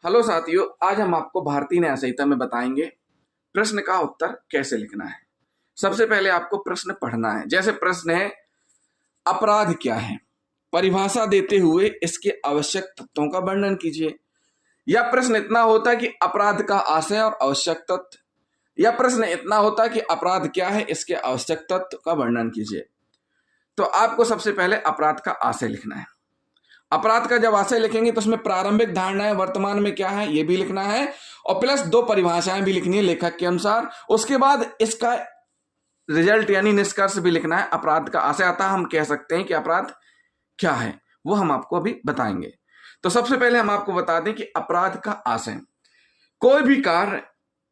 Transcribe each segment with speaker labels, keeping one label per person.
Speaker 1: Hello साथियों, आज हम आपको भारतीय न्याय संहिता में बताएंगे प्रश्न का उत्तर कैसे लिखना है। सबसे पहले आपको प्रश्न पढ़ना है। जैसे प्रश्न है, अपराध क्या है? परिभाषा देते हुए इसके आवश्यक तत्वों का वर्णन कीजिए। या प्रश्न इतना होता है कि अपराध का आशय और आवश्यक तत्व। या प्रश्न इतना होता है कि अपराध क्या है, इसके आवश्यक तत्व का वर्णन कीजिए। तो आपको सबसे पहले अपराध का आशय लिखना है। अपराध का जब आशय लिखेंगे तो उसमें प्रारंभिक धारणाएं वर्तमान में क्या है ये भी लिखना है, और प्लस दो परिभाषाएं भी लिखनी है लेखक के अनुसार। उसके बाद इसका रिजल्ट यानी निष्कर्ष भी लिखना है। अपराध का आशय आता हम कह सकते हैं कि अपराध क्या है, वो हम आपको अभी बताएंगे। तो सबसे पहले हम आपको बता दें कि अपराध का आशय, कोई भी कार्य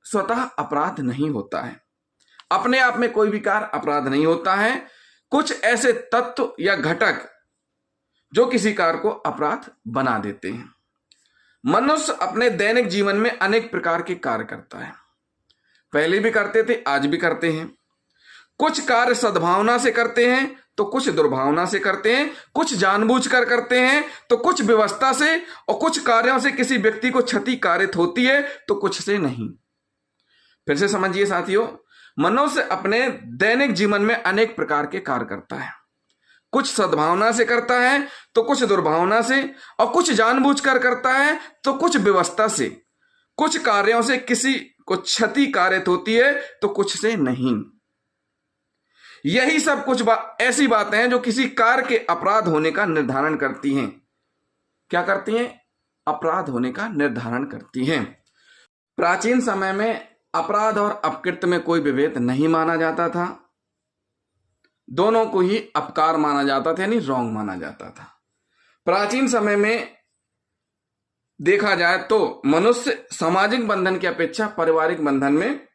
Speaker 1: स्वतः अपराध नहीं होता है। अपने आप में कोई भी कार्य अपराध नहीं होता है। कुछ ऐसे तत्व या घटक जो किसी कार्य को अपराध बना देते हैं। मनुष्य अपने दैनिक जीवन में अनेक प्रकार के कार्य करता है। पहले भी करते थे, आज भी करते हैं। कुछ कार्य सद्भावना से करते हैं तो कुछ दुर्भावना से करते हैं। कुछ जानबूझकर करते हैं तो कुछ व्यवस्था से, और कुछ कार्यों से किसी व्यक्ति को क्षति कारित होती है तो कुछ से नहीं। फिर से समझिए साथियों, मनुष्य अपने दैनिक जीवन में अनेक प्रकार के कार्य करता है। कुछ सद्भावना से करता है तो कुछ दुर्भावना से, और कुछ जानबूझकर करता है तो कुछ व्यवस्था से। कुछ कार्यों से किसी को क्षति कारित होती है तो कुछ से नहीं। यही सब कुछ ऐसी बातें हैं जो किसी कार्य के अपराध होने का निर्धारण करती हैं। क्या करती हैं? अपराध होने का निर्धारण करती हैं। प्राचीन समय में अपराध और अपकृत्य में कोई विभेद नहीं माना जाता था। दोनों को ही अपकार माना जाता था, यानी रॉन्ग माना जाता था। प्राचीन समय में देखा जाए तो मनुष्य सामाजिक बंधन की अपेक्षा पारिवारिक बंधन में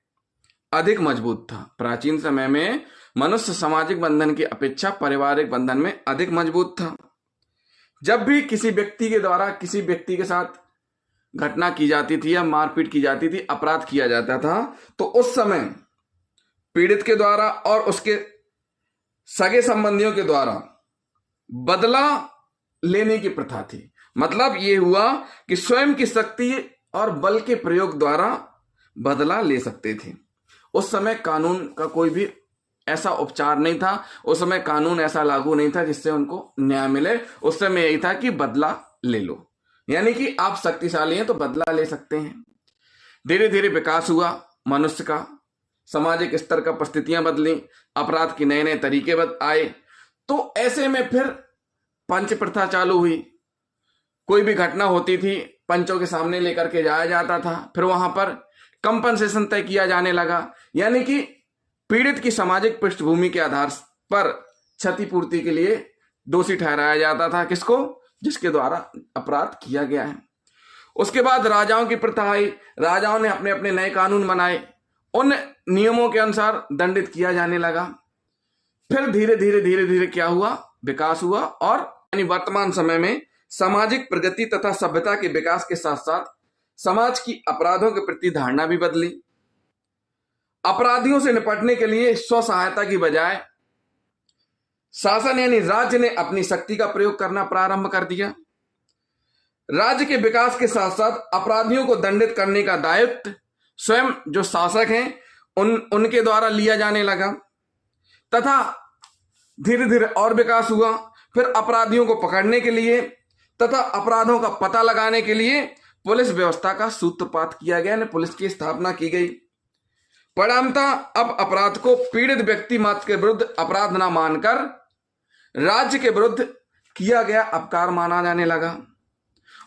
Speaker 1: अधिक मजबूत था। प्राचीन समय में मनुष्य सामाजिक बंधन की अपेक्षा पारिवारिक बंधन में अधिक मजबूत था। जब भी किसी व्यक्ति के द्वारा किसी व्यक्ति के साथ घटना की जाती थी या मारपीट की जाती थी, अपराध किया जाता था, तो उस समय पीड़ित के द्वारा और उसके सगे संबंधियों के द्वारा बदला लेने की प्रथा थी। मतलब यह हुआ कि स्वयं की शक्ति और बल के प्रयोग द्वारा बदला ले सकते थे। उस समय कानून का कोई भी ऐसा उपचार नहीं था। उस समय कानून ऐसा लागू नहीं था जिससे उनको न्याय मिले। उस समय यही था कि बदला ले लो, यानी कि आप शक्तिशाली हैं तो बदला ले सकते हैं। धीरे धीरे विकास हुआ मनुष्य का, सामाजिक स्तर का परिस्थितियां बदली, अपराध के नए नए तरीके आए। तो ऐसे में फिर पंच प्रथा चालू हुई। कोई भी घटना होती थी, पंचों के सामने लेकर के जाया जाता था। फिर वहां पर कंपनसेशन तय किया जाने लगा, यानी कि पीड़ित की सामाजिक पृष्ठभूमि के आधार पर क्षतिपूर्ति के लिए दोषी ठहराया जाता था। किसको? जिसके द्वारा अपराध किया गया है। उसके बाद राजाओं की प्रथा आई। राजाओं ने अपने अपने नए कानून बनाए, उन नियमों के अनुसार दंडित किया जाने लगा। फिर धीरे धीरे धीरे धीरे क्या हुआ? विकास हुआ, और यानी वर्तमान समय में सामाजिक प्रगति तथा सभ्यता के विकास के साथ साथ समाज की अपराधों के प्रति धारणा भी बदली। अपराधियों से निपटने के लिए स्व सहायता की बजाय शासन यानी राज्य ने अपनी शक्ति का प्रयोग करना प्रारंभ कर दिया। राज्य के विकास के साथ साथ अपराधियों को दंडित करने का दायित्व स्वयं जो शासक हैं उनके द्वारा लिया जाने लगा, तथा धीरे धीरे और विकास हुआ। फिर अपराधियों को पकड़ने के लिए तथा अपराधों का पता लगाने के लिए पुलिस व्यवस्था का सूत्रपात किया गया, यानी पुलिस की स्थापना की गई। परिणामतः अब अपराध को पीड़ित व्यक्ति मात्र के विरुद्ध अपराध न मानकर राज्य के विरुद्ध किया गया अपकार माना जाने लगा।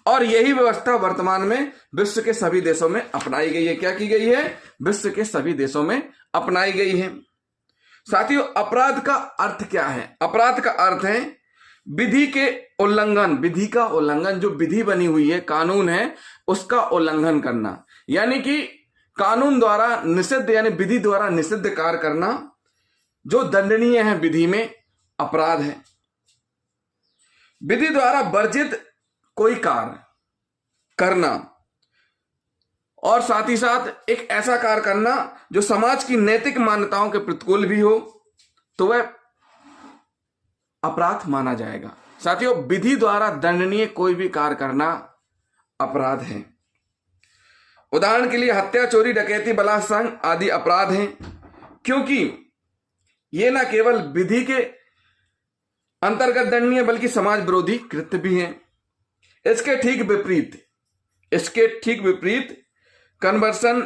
Speaker 1: और यही व्यवस्था वर्तमान में विश्व के सभी देशों में अपनाई गई है। क्या की गई है? विश्व के सभी देशों में अपनाई गई है। साथियों, अपराध का अर्थ क्या है? अपराध का अर्थ है विधि के उल्लंघन, विधि का उल्लंघन, जो विधि बनी हुई है, कानून है, उसका उल्लंघन करना, यानी कि कानून द्वारा निषिद्ध यानी विधि द्वारा निषिद्ध कार्य करना जो दंडनीय है, विधि में अपराध है। विधि द्वारा वर्जित कोई कार्य करना, और साथ ही साथ एक ऐसा कार्य करना जो समाज की नैतिक मान्यताओं के प्रतिकूल भी हो, तो वह अपराध माना जाएगा। साथियों, विधि द्वारा दंडनीय कोई भी कार्य करना अपराध है। उदाहरण के लिए हत्या, चोरी, डकैती, बलात्कार आदि अपराध हैं, क्योंकि ये न केवल विधि के अंतर्गत दंडनीय बल्कि समाज विरोधी कृत्य भी हैं। इसके ठीक विपरीत कन्वर्सन,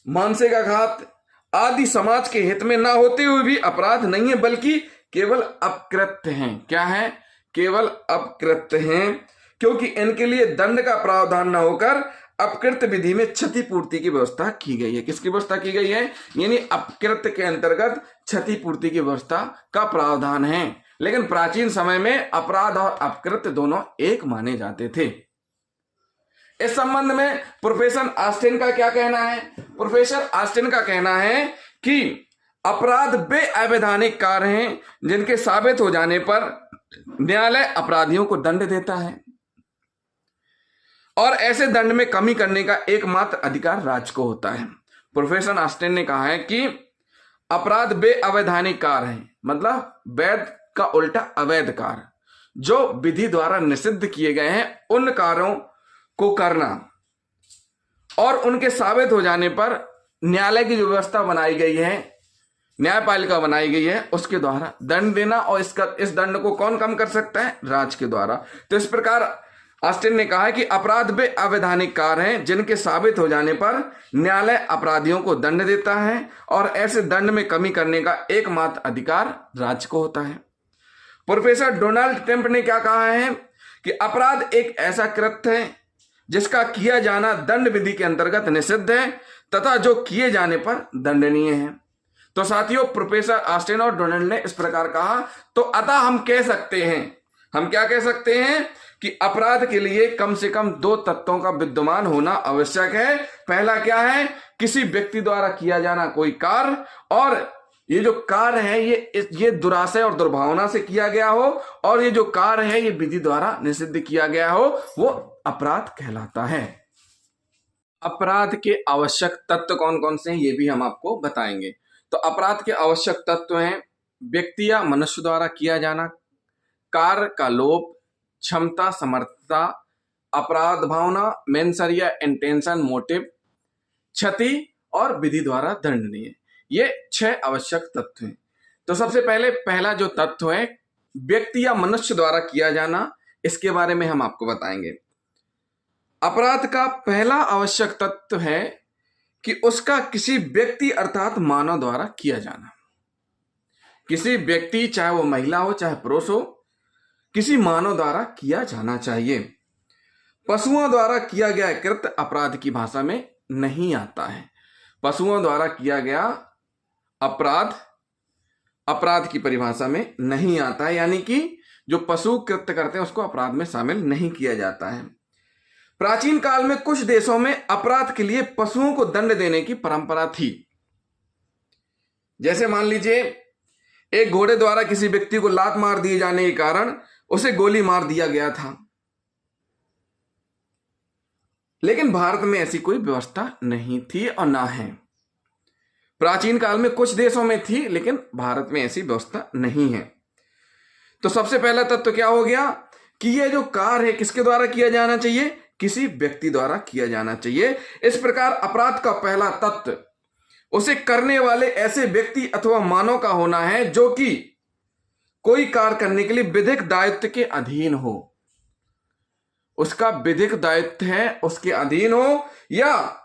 Speaker 1: मानसिक आघात आदि समाज के हित में ना होते हुए भी अपराध नहीं है, बल्कि केवल अपकृत्य हैं। क्या है? केवल अपकृत्य हैं, क्योंकि इनके लिए दंड का प्रावधान न होकर अपकृत्य विधि में क्षतिपूर्ति की व्यवस्था की गई है। किसकी व्यवस्था की गई है? यानी अपकृत्य के अंतर्गत क्षतिपूर्ति की व्यवस्था का प्रावधान है। लेकिन प्राचीन समय में अपराध और अपकृत्य दोनों एक माने जाते थे। इस संबंध में प्रोफेसर ऑस्टिन का क्या कहना है? प्रोफेसर ऑस्टिन का कहना है कि अपराध वे अवैधानिक कार्य हैं जिनके साबित हो जाने पर न्यायालय अपराधियों को दंड देता है, और ऐसे दंड में कमी करने का एकमात्र अधिकार राज्य को होता है। प्रोफेसर ऑस्टिन ने कहा है कि अपराध वे अवैधानिक कार्य हैं, मतलब वैध का उल्टा अवैध कार्य, जो विधि द्वारा निषिद्ध किए गए हैं, उन कार्यों को करना और उनके साबित हो जाने पर न्यायालय की जो व्यवस्था बनाई गई है, न्यायपालिका बनाई गई है, उसके द्वारा दंड देना। और इस दंड को कौन कम कर सकता है? राज्य के द्वारा। तो इस प्रकार ऑस्टिन ने कहा है कि अपराध वे अवैधानिक कार्य हैं जिनके साबित हो जाने पर न्यायालय अपराधियों को दंड देता है, और ऐसे दंड में कमी करने का एकमात्र अधिकार राज्य को होता है। प्रोफेसर डोनाल्ड ट्रंप ने क्या कहा है कि अपराध एक ऐसा कृत्य है जिसका किया जाना दंड विधि के अंतर्गत निषिद्ध है तथा जो किए जाने पर दंडनीय है। तो साथियों, प्रोफेसर ऑस्टिन और डोनाल्ड ने इस प्रकार कहा, तो अतः हम कह सकते हैं, हम क्या कह सकते हैं कि अपराध के लिए कम से कम दो तत्वों का विद्यमान होना आवश्यक है। पहला क्या है? किसी व्यक्ति द्वारा किया जाना कोई कार्य, और ये जो कार्य है ये दुराशय और दुर्भावना से किया गया हो, और ये जो कार्य है ये विधि द्वारा निषिद्ध किया गया हो, वो अपराध कहलाता है। अपराध के आवश्यक तत्व कौन कौन से हैं ये भी हम आपको बताएंगे। तो अपराध के आवश्यक तत्व हैं व्यक्ति या मनुष्य द्वारा किया जाना, कार्य का लोप, क्षमता, समर्थता, अपराध भावना, मेंसर या इंटेंशन, मोटिव, क्षति और विधि द्वारा दंडनीय। ये 6 आवश्यक तत्व हैं। तो सबसे पहला जो तत्व है व्यक्ति या मनुष्य द्वारा किया जाना, इसके बारे में हम आपको बताएंगे। अपराध का पहला आवश्यक तत्व है कि उसका किसी व्यक्ति अर्थात मानव द्वारा किया जाना। किसी व्यक्ति, चाहे वो महिला हो चाहे पुरुष हो, किसी मानव द्वारा किया जाना चाहिए। पशुओं द्वारा किया गया कृत्य अपराध की भाषा में नहीं आता है। पशुओं द्वारा किया गया अपराध की परिभाषा में नहीं आता है, यानी कि जो पशु कृत्य करते हैं उसको अपराध में शामिल नहीं किया जाता है। प्राचीन काल में कुछ देशों में अपराध के लिए पशुओं को दंड देने की परंपरा थी। जैसे मान लीजिए एक घोड़े द्वारा किसी व्यक्ति को लात मार दिए जाने के कारण उसे गोली मार दिया गया था, लेकिन भारत में ऐसी कोई व्यवस्था नहीं थी और ना है। प्राचीन काल में कुछ देशों में थी, लेकिन भारत में ऐसी व्यवस्था नहीं है। तो सबसे पहला तत्व क्या हो गया कि यह जो कार्य है किसके द्वारा किया जाना चाहिए? किसी व्यक्ति द्वारा किया जाना चाहिए। इस प्रकार अपराध का पहला तत्व उसे करने वाले ऐसे व्यक्ति अथवा मानव का होना है जो कि कोई कार्य करने के लिए विधिक दायित्व के अधीन हो। उसका विधिक दायित्व है उसके अधीन हो, या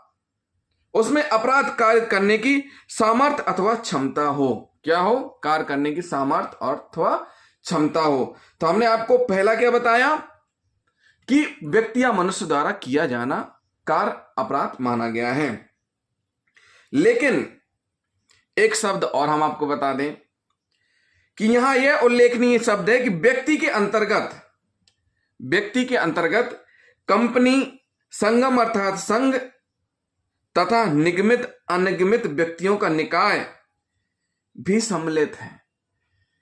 Speaker 1: उसमें अपराध कार्य करने की सामर्थ्य अथवा क्षमता हो। क्या हो? कार्य करने की सामर्थ्य और अथवा क्षमता हो। तो हमने आपको पहला क्या बताया कि व्यक्ति या मनुष्य द्वारा किया जाना कार्य अपराध माना गया है। लेकिन एक शब्द और हम आपको बता दें कि यहां यह उल्लेखनीय शब्द है कि व्यक्ति के अंतर्गत कंपनी, संगम अर्थात संघ तथा निगमित अनिगमित व्यक्तियों का निकाय भी सम्मिलित है।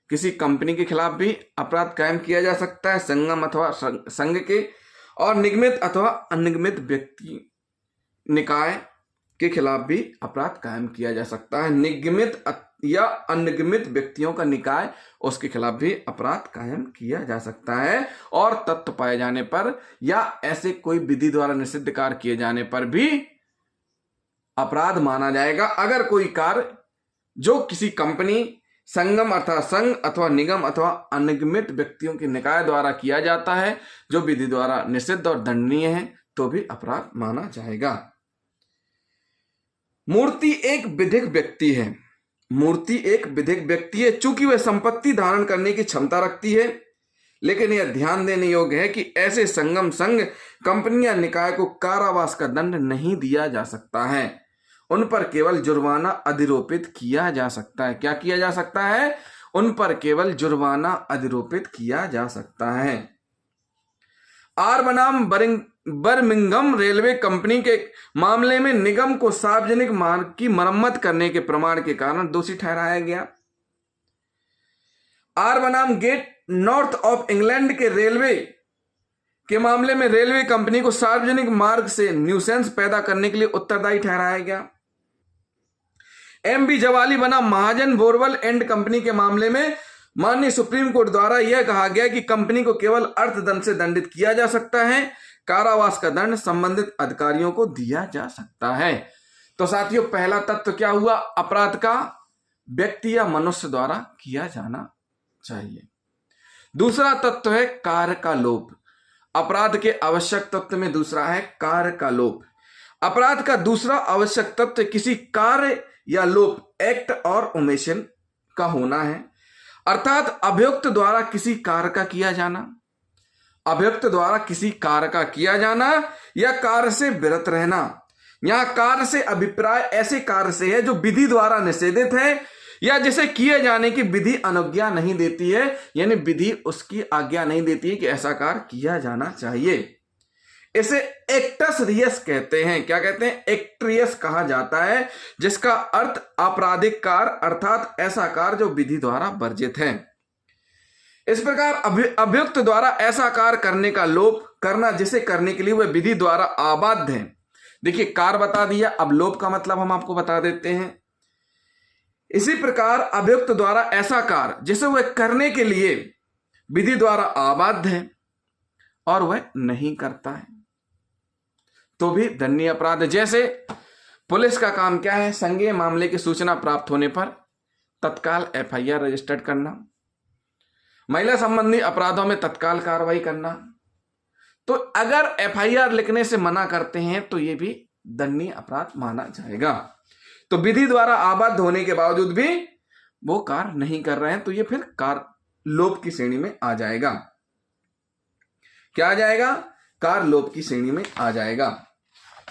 Speaker 1: किसी कंपनी के खिलाफ भी अपराध कायम किया जा सकता है, संगम अथवा संघ के, और निगमित अथवा अनिगमित व्यक्ति निकाय के खिलाफ भी अपराध कायम किया जा सकता है। निगमित या अनिगमित व्यक्तियों का निकाय, उसके खिलाफ भी अपराध कायम किया जा सकता है। और तथ्य पाए जाने पर या ऐसे कोई विधि द्वारा निषिद्ध कार्य किए जाने पर भी अपराध माना जाएगा अगर कोई कार्य जो किसी कंपनी, संगम अर्थात संघ अथवा निगम अथवा अनिगमित व्यक्तियों के निकाय द्वारा किया जाता है, जो विधि द्वारा निषिद्ध और दंडनीय है, तो भी अपराध माना जाएगा। मूर्ति एक विधिक व्यक्ति है। मूर्ति एक विधिक व्यक्ति है चूंकि वह संपत्ति धारण करने की क्षमता रखती है, लेकिन यह ध्यान देने योग्य है कि ऐसे संगम, संघ, कंपनी या निकाय को कारावास का दंड नहीं दिया जा सकता है। उन पर केवल जुर्माना अधिरोपित किया जा सकता है। क्या किया जा सकता है? उन पर केवल जुर्माना अधिरोपित किया जा सकता है। आर बनाम बर्मिंघम रेलवे कंपनी के मामले में निगम को सार्वजनिक मार्ग की मरम्मत करने के प्रमाण के कारण दोषी ठहराया गया। आर बनाम गेट नॉर्थ ऑफ इंग्लैंड के रेलवे के मामले में रेलवे कंपनी को सार्वजनिक मार्ग से न्यूसेंस पैदा करने के लिए उत्तरदायी ठहराया गया। एमबी जवाली बना महाजन बोरवेल एंड कंपनी के मामले में माननीय सुप्रीम कोर्ट द्वारा यह कहा गया कि कंपनी को केवल अर्थदंड से दंडित किया जा सकता है, कारावास का दंड संबंधित अधिकारियों को दिया जा सकता है। तो साथियों, पहला तत्व क्या हुआ? अपराध का व्यक्ति या मनुष्य द्वारा किया जाना चाहिए। दूसरा तत्व है कार्य का लोप। अपराध के आवश्यक तत्व में दूसरा है कार्य का लोप। अपराध का दूसरा आवश्यक तत्व किसी कार्य या लोप, एक्ट और ओमिशन का होना है, अर्थात अभियुक्त द्वारा किसी कार्य का किया जाना, अभियुक्त द्वारा किसी कार्य का किया जाना या कार्य से विरत रहना। यहां कार्य से अभिप्राय ऐसे कार्य से है जो विधि द्वारा निषेधित है या जिसे किए जाने की विधि अनुज्ञा नहीं देती है, यानी विधि उसकी आज्ञा नहीं देती है कि ऐसा कार्य किया जाना चाहिए। इसे एक्टस रियस कहते हैं। क्या कहते हैं? एक्ट्रियस कहा जाता है, जिसका अर्थ आपराधिक कार्य अर्थात ऐसा कार्य जो विधि द्वारा वर्जित है। इस प्रकार अभियुक्त द्वारा ऐसा कार्य करने का लोप करना जिसे करने के लिए वह विधि द्वारा आबाध्य है। देखिए, कार्य बता दिया, अब लोप का मतलब हम आपको बता देते हैं। इसी प्रकार अभियुक्त द्वारा ऐसा कार्य जिसे वह करने के लिए विधि द्वारा आबाध्य है और वह नहीं करता है, तो भी दंडनीय अपराध। जैसे पुलिस का काम क्या है? संज्ञेय मामले की सूचना प्राप्त होने पर तत्काल एफआईआर रजिस्टर्ड करना, महिला संबंधी अपराधों में तत्काल कार्रवाई करना। तो अगर एफआईआर लिखने से मना करते हैं तो यह भी दंडनीय अपराध माना जाएगा। तो विधि द्वारा आबद्ध होने के बावजूद भी वो कार्य नहीं कर रहे हैं, तो ये फिर कार्य लोप की श्रेणी में आ जाएगा। क्या आ जाएगा? कार्य लोप की श्रेणी में आ जाएगा।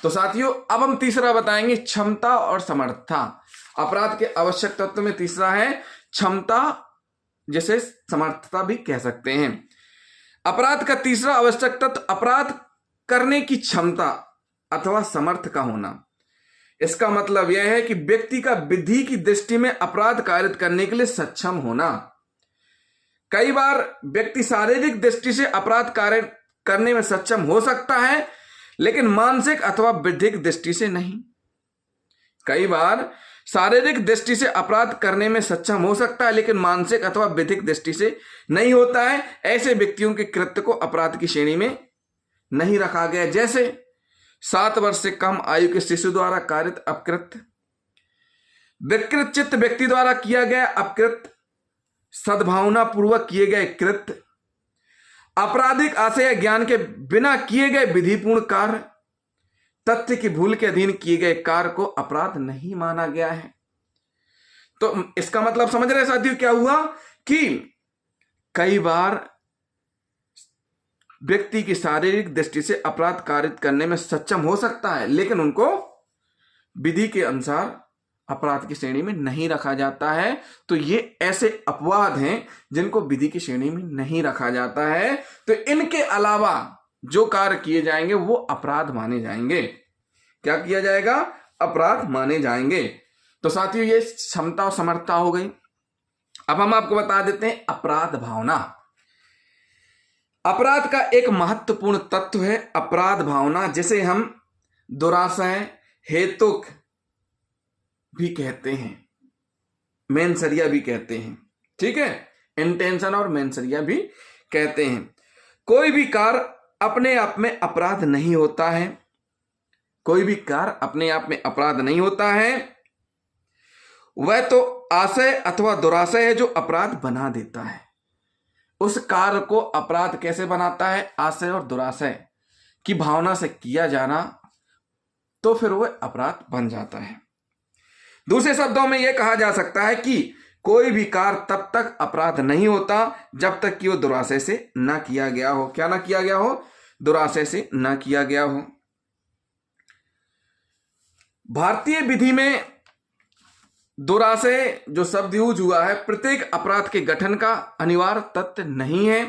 Speaker 1: तो साथियों, अब हम तीसरा बताएंगे, क्षमता और समर्थता। अपराध के आवश्यक तत्व में तीसरा है क्षमता, जिसे समर्थता भी कह सकते हैं। अपराध का तीसरा आवश्यक तत्व अपराध करने की क्षमता अथवा समर्थ का होना। इसका मतलब यह है कि व्यक्ति का विधि की दृष्टि में अपराध कारित करने के लिए सक्षम होना। कई बार व्यक्ति शारीरिक दृष्टि से अपराध कार्य करने में सक्षम हो सकता है, लेकिन मानसिक अथवा विधिक दृष्टि से नहीं। कई बार शारीरिक दृष्टि से अपराध करने में सक्षम हो सकता है, लेकिन मानसिक अथवा विधिक दृष्टि से नहीं होता है। ऐसे व्यक्तियों के कृत्य को अपराध की श्रेणी में नहीं रखा गया। जैसे 7 वर्ष से कम आयु के शिशु द्वारा कारित अपकृत्य, विकृत चित्त व्यक्ति द्वारा किया गया अपकृत्य, सद्भावना पूर्वक किए गए कृत्य, आपराधिक आशय ज्ञान के बिना किए गए विधिपूर्ण कार्य, तथ्य की भूल के अधीन किए गए कार्य को अपराध नहीं माना गया है। तो इसका मतलब समझ रहे साथियों क्या हुआ कि कई बार व्यक्ति की शारीरिक दृष्टि से अपराध कारित करने में सक्षम हो सकता है, लेकिन उनको विधि के अनुसार अपराध की श्रेणी में नहीं रखा जाता है। तो ये ऐसे अपवाद हैं जिनको विधि की श्रेणी में नहीं रखा जाता है। तो इनके अलावा जो कार्य किए जाएंगे वो अपराध माने जाएंगे। क्या किया जाएगा? अपराध माने जाएंगे। तो साथियों, ये क्षमता और समर्थता हो गई। अब हम आपको बता देते हैं अपराध भावना। अपराध का एक महत्वपूर्ण तत्व है अपराध भावना, जिसे हम दुराशय, हेतुक भी कहते हैं, मेंसरिया भी कहते हैं। ठीक है, इंटेंशन और मेंसरिया भी कहते हैं। कोई भी कार्य अपने आप में अपराध नहीं होता है। कोई भी कार्य अपने आप में अपराध नहीं होता है, वह तो आशय अथवा दुराशय है जो अपराध बना देता है। उस कार्य को अपराध कैसे बनाता है? आशय और दुराशय की भावना से किया जाना, तो फिर वह अपराध बन जाता है। दूसरे शब्दों में यह कहा जा सकता है कि कोई भी कार्य तब तक अपराध नहीं होता जब तक कि वो दुराशय से ना किया गया हो। क्या ना किया गया हो? दुराशय से ना किया गया हो। भारतीय विधि में दुराशय जो शब्द यूज हुआ है प्रत्येक अपराध के गठन का अनिवार्य तथ्य नहीं है,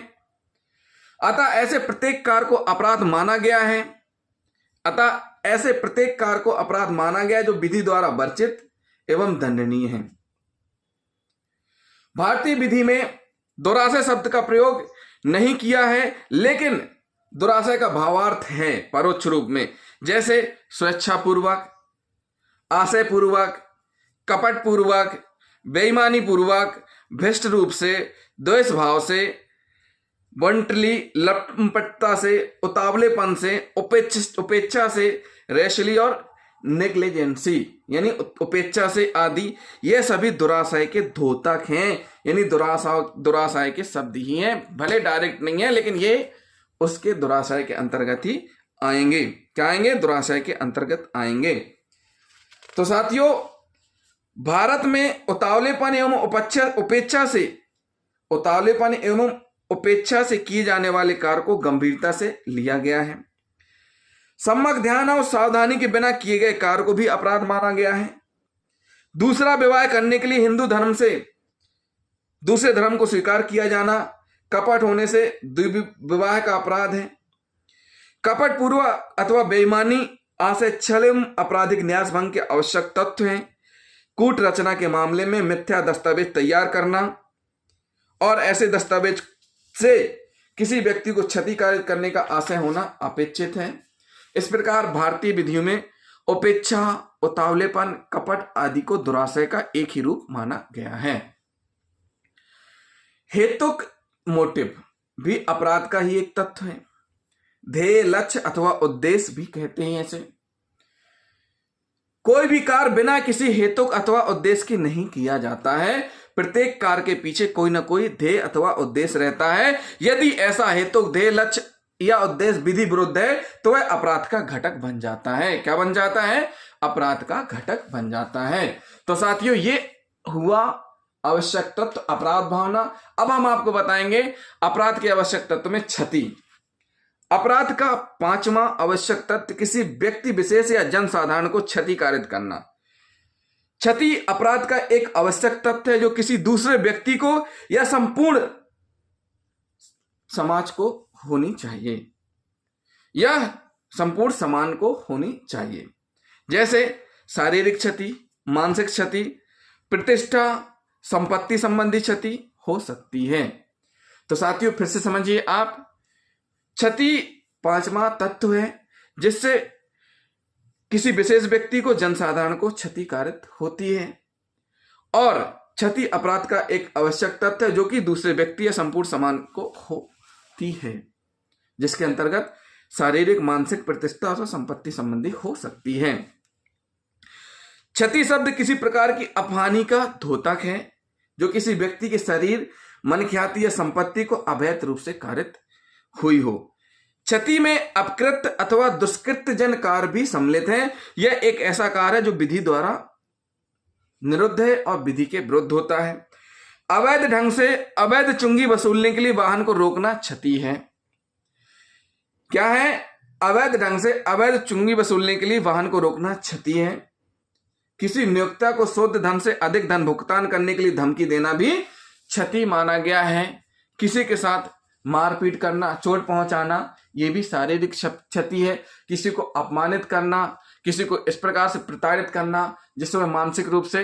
Speaker 1: अतः ऐसे प्रत्येक कार्य को अपराध माना गया है। अतः ऐसे प्रत्येक कार्य को अपराध माना गया जो विधि द्वारा वर्जित एवं दंडनीय है। भारतीय विधि में दुराशय शब्द का प्रयोग नहीं किया है, लेकिन दुराशय का भावार्थ है परोक्ष रूप में, जैसे स्वेच्छापूर्वक, आशयपूर्वक, कपटपूर्वक, बेईमानी पूर्वक, भ्रष्ट रूप से, द्वेष भाव से, बंटली लपटता से, उतावलेपन से, उपेक्षा से, रैशली और नेग्लिजेंसी यानी उपेक्षा से आदि, ये सभी दुराशय के द्योतक हैं। यानी दुराशय के शब्द ही हैं, भले डायरेक्ट नहीं है लेकिन ये उसके दुराशय के अंतर्गत ही आएंगे। क्या आएंगे? दुराशय के अंतर्गत आएंगे। तो साथियों, भारत में उतावलेपन एवं उपेक्षा से किए जाने वाले कार्य को गंभीरता से लिया गया है। सम्यक ध्यान और सावधानी के बिना किए गए कार्य को भी अपराध माना गया है। दूसरा विवाह करने के लिए हिंदू धर्म से दूसरे धर्म को स्वीकार किया जाना कपट होने से विवाह का अपराध है। कपट पूर्व अथवा बेईमानी, आशय, छल एवं आपराधिक न्यास भंग के आवश्यक तत्व हैं। कूट रचना के मामले में मिथ्या दस्तावेज तैयार करना और ऐसे दस्तावेज से किसी व्यक्ति को क्षतिकारित करने का आशय होना अपेक्षित है। इस प्रकार भारतीय विधियों में उपेक्षा, उतावलेपन, कपट आदि को दुराशय का एक ही रूप माना गया है। हेतुक मोटिव भी अपराध का ही एक तत्व है। ध्येय, लक्ष्य अथवा उद्देश्य भी कहते हैं ऐसे। कोई भी कार्य बिना किसी हेतुक अथवा उद्देश्य के नहीं किया जाता है। प्रत्येक कार्य के पीछे कोई ना कोई ध्येय अथवा उद्देश्य रहता है। यदि ऐसा हेतुक, ध्येय, लक्ष्य या उद्देश्य विधि विरुद्ध है तो वह अपराध का घटक बन जाता है। क्या बन जाता है? अपराध का घटक बन जाता है। तो साथियों, ये हुआ आवश्यक तत्व अपराध भावना। अब हम आपको बताएंगे अपराध के आवश्यक तत्व में क्षति। अपराध का पांचवा आवश्यक तत्व किसी व्यक्ति विशेष या जनसाधारण को क्षतिकारित करना। क्षति अपराध का एक आवश्यक तत्व है जो किसी दूसरे व्यक्ति को या संपूर्ण समाज को होनी चाहिए, यह संपूर्ण समान को होनी चाहिए। जैसे शारीरिक क्षति, मानसिक क्षति, प्रतिष्ठा, संपत्ति संबंधी क्षति हो सकती है। तो साथियों, फिर से समझिए आप, क्षति पांचवा तत्व है जिससे किसी विशेष व्यक्ति को, जनसाधारण को क्षतिकारित होती है। और क्षति अपराध का एक आवश्यक तत्व है जो कि दूसरे व्यक्ति या संपूर्ण समान को होती है, जिसके अंतर्गत शारीरिक, मानसिक, प्रतिष्ठा और संपत्ति संबंधी हो सकती है। क्षति शब्द किसी प्रकार की अपहानि का द्योतक है जो किसी व्यक्ति के शरीर, मन, ख्याति या संपत्ति को अवैध रूप से कारित हुई हो। क्षति में अपकृत अथवा दुष्कृत जन कार्य भी सम्मिलित है। यह एक ऐसा कार्य है जो विधि द्वारा निरुद्ध है और विधि के विरुद्ध होता है। अवैध ढंग से अवैध चुंगी वसूलने के लिए वाहन को रोकना क्षति है। क्या है? अवैध ढंग से अवैध चुंगी वसूलने के लिए वाहन को रोकना क्षति है। किसी नियोक्ता को शुद्ध धन से अधिक धन भुगतान करने के लिए धमकी देना भी क्षति माना गया है। किसी के साथ मारपीट करना, चोट पहुंचाना, यह भी शारीरिक क्षति है। किसी को अपमानित करना, किसी को इस प्रकार से प्रताड़ित करना जिसमें मानसिक रूप से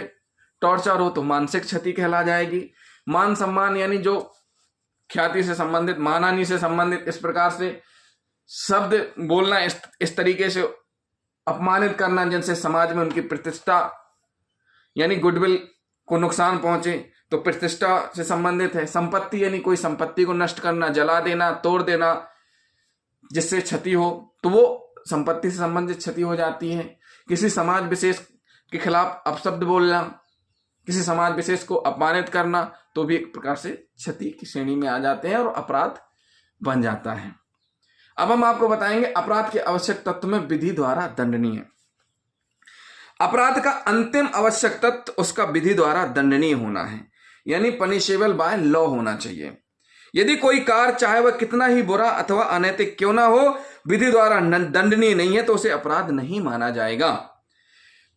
Speaker 1: टॉर्चर हो तो मानसिक क्षति कहला जाएगी। मान सम्मान यानी जो ख्याति से संबंधित, मानहानि से संबंधित, इस प्रकार से शब्द बोलना, इस तरीके से अपमानित करना जिनसे समाज में उनकी प्रतिष्ठा यानी गुडविल को नुकसान पहुंचे, तो प्रतिष्ठा से संबंधित है। संपत्ति यानी कोई संपत्ति को नष्ट करना, जला देना, तोड़ देना जिससे क्षति हो, तो वो संपत्ति से संबंधित क्षति हो जाती है, किसी समाज विशेष के खिलाफ अपशब्द बोलना, किसी समाज विशेष को अपमानित करना, तो भी एक प्रकार से क्षति की श्रेणी में आ जाते हैं और अपराध बन जाता है। अब हम आपको बताएंगे अपराध के आवश्यक तत्व में विधि द्वारा दंडनीय। अपराध का अंतिम आवश्यक तत्व उसका विधि द्वारा दंडनीय होना है, यानी पनिशेबल बाय लॉ होना चाहिए। यदि कोई कार्य चाहे वह कितना ही बुरा अथवा अनैतिक क्यों ना हो, विधि द्वारा दंडनीय नहीं है तो उसे अपराध नहीं माना जाएगा।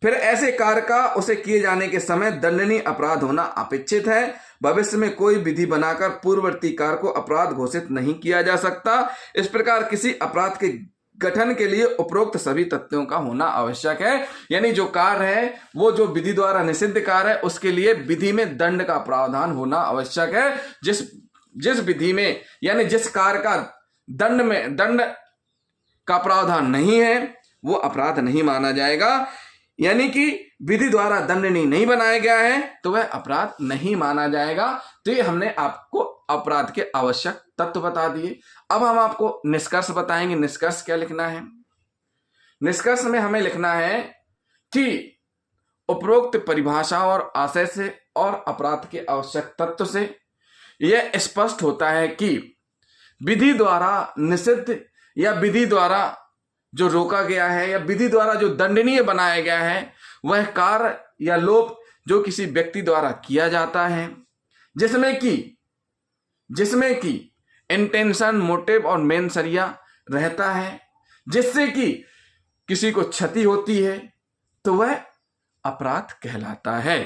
Speaker 1: फिर ऐसे कार्य का उसे किए जाने के समय दंडनीय अपराध होना अपेक्षित है। भविष्य में कोई विधि बनाकर पूर्ववर्ती कार्य को अपराध घोषित नहीं किया जा सकता। इस प्रकार किसी अपराध के गठन के लिए उपरोक्त सभी तथ्यों का होना आवश्यक है, यानी जो कार्य है वो जो विधि द्वारा निषिद्ध कार्य है उसके लिए विधि में दंड का प्रावधान होना आवश्यक है। जिस विधि में यानी जिस कार्य का दंड का प्रावधान नहीं है वो अपराध नहीं माना जाएगा, यानी कि विधि द्वारा दंडनीय नहीं बनाया गया है तो वह अपराध नहीं माना जाएगा। तो ये हमने आपको अपराध के आवश्यक तत्व बता दिए। अब हम आपको निष्कर्ष बताएंगे। निष्कर्ष क्या लिखना है? निष्कर्ष में हमें लिखना है कि उपरोक्त परिभाषा और आशय से और अपराध के आवश्यक तत्व से यह स्पष्ट होता है कि विधि द्वारा निषिद्ध या विधि द्वारा जो रोका गया है या विधि द्वारा जो दंडनीय बनाया गया है वह कार्य या लोप जो किसी व्यक्ति द्वारा किया जाता है, जिसमें कि इंटेंशन, मोटिव और मेन सरिया रहता है, जिससे कि किसी को क्षति होती है, तो वह अपराध कहलाता है।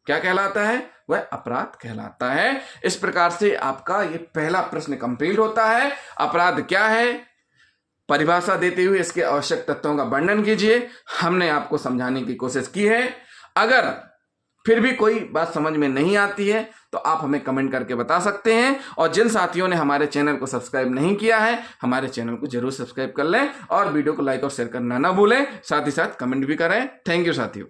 Speaker 1: क्या कहलाता है? वह अपराध कहलाता है। इस प्रकार से आपका ये पहला प्रश्न कंप्लीट होता है। अपराध क्या है, परिभाषा देते हुए इसके आवश्यक तत्वों का वर्णन कीजिए। हमने आपको समझाने की कोशिश की है। अगर फिर भी कोई बात समझ में नहीं आती है तो आप हमें कमेंट करके बता सकते हैं। और जिन साथियों ने हमारे चैनल को सब्सक्राइब नहीं किया है, हमारे चैनल को जरूर सब्सक्राइब कर लें और वीडियो को लाइक और शेयर करना ना भूलें। साथ ही साथ कमेंट भी करें। थैंक यू साथियों।